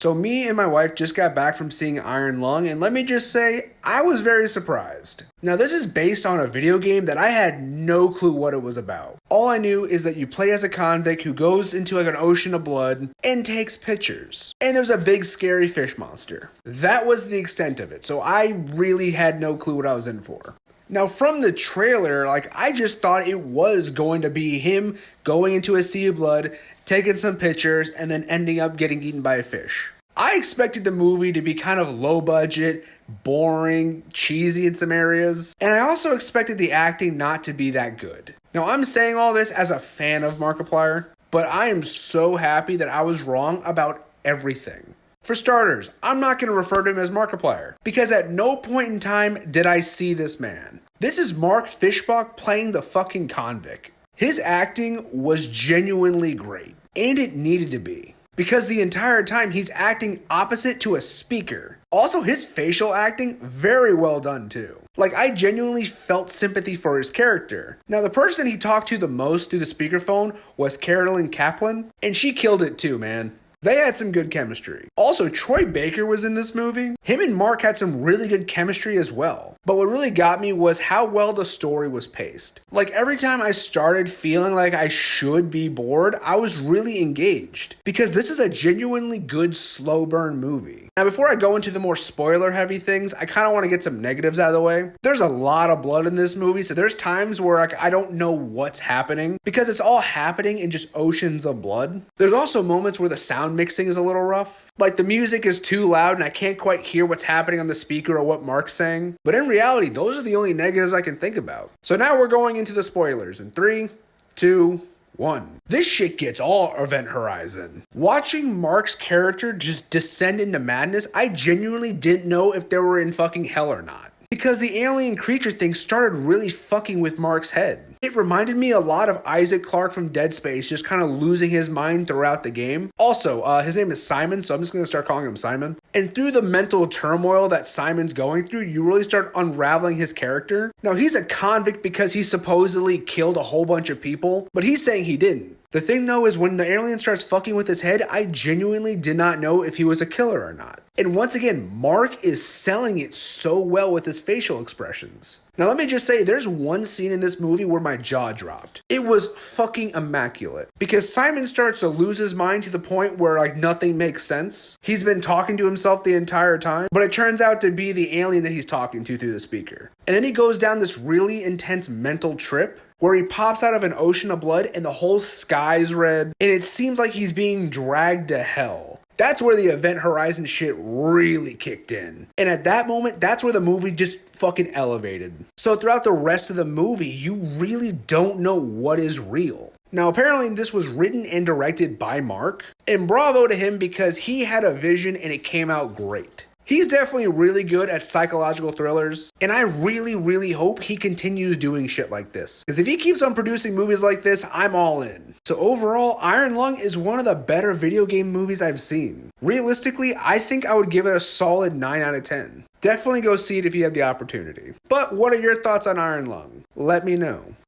So me and my wife just got back from seeing Iron Lung, and let me just say, I was very surprised. Now this is based on a video game that I had no clue what it was about. All I knew is that you play as a convict who goes into like an ocean of blood and takes pictures. And there's a big scary fish monster. That was the extent of it, so I really had no clue what I was in for. Now from the trailer, I just thought it was going to be him going into a sea of blood, taking some pictures, and then ending up getting eaten by a fish. I expected the movie to be kind of low budget, boring, cheesy in some areas, and I also expected the acting not to be that good. Now I'm saying all this as a fan of Markiplier, but I am so happy that I was wrong about everything. For starters, I'm not going to refer to him as Markiplier, because at no point in time did I see this man. This is Mark Fishbach playing the fucking convict. His acting was genuinely great, and it needed to be, because the entire time he's acting opposite to a speaker. Also, his facial acting, very well done too. I genuinely felt sympathy for his character. Now, the person he talked to the most through the speakerphone was Carolyn Kaplan, and she killed it too, man. They had some good chemistry. Also, Troy Baker was in this movie. Him and Mark had some really good chemistry as well. But what really got me was how well the story was paced. Every time I started feeling like I should be bored, I was really engaged. Because this is a genuinely good slow burn movie. Now, before I go into the more spoiler heavy things, I kind of want to get some negatives out of the way. There's a lot of blood in this movie, so there's times where I don't know what's happening. Because it's all happening in just oceans of blood. There's also moments where the sound mixing is a little rough. The music is too loud and I can't quite hear what's happening on the speaker or what Mark's saying. But in reality, those are the only negatives I can think about. So now we're going into the spoilers in 3, 2, 1. This shit gets all Event Horizon. Watching Mark's character just descend into madness, I genuinely didn't know if they were in fucking hell or not. Because the alien creature thing started really fucking with Mark's head. It reminded me a lot of Isaac Clarke from Dead Space, just kind of losing his mind throughout the game. Also, his name is Simon, so I'm just going to start calling him Simon. And through the mental turmoil that Simon's going through, you really start unraveling his character. Now, he's a convict because he supposedly killed a whole bunch of people, but he's saying he didn't. The thing though is when the alien starts fucking with his head, I genuinely did not know if he was a killer or not. And once again, Mark is selling it so well with his facial expressions. Now let me just say, there's one scene in this movie where my jaw dropped. It was fucking immaculate. Because Simon starts to lose his mind to the point where nothing makes sense. He's been talking to himself the entire time, but it turns out to be the alien that he's talking to through the speaker. And then he goes down this really intense mental trip where he pops out of an ocean of blood and the whole sky's red, and it seems like he's being dragged to hell. That's where the Event Horizon shit really kicked in. And at that moment, that's where the movie just fucking elevated. So throughout the rest of the movie, you really don't know what is real. Now apparently this was written and directed by Mark, and bravo to him because he had a vision and it came out great. He's definitely really good at psychological thrillers, and I really hope he continues doing shit like this. Because if he keeps on producing movies like this, I'm all in. So overall, Iron Lung is one of the better video game movies I've seen. Realistically, I think I would give it a solid 9 out of 10. Definitely go see it if you have the opportunity. But what are your thoughts on Iron Lung? Let me know.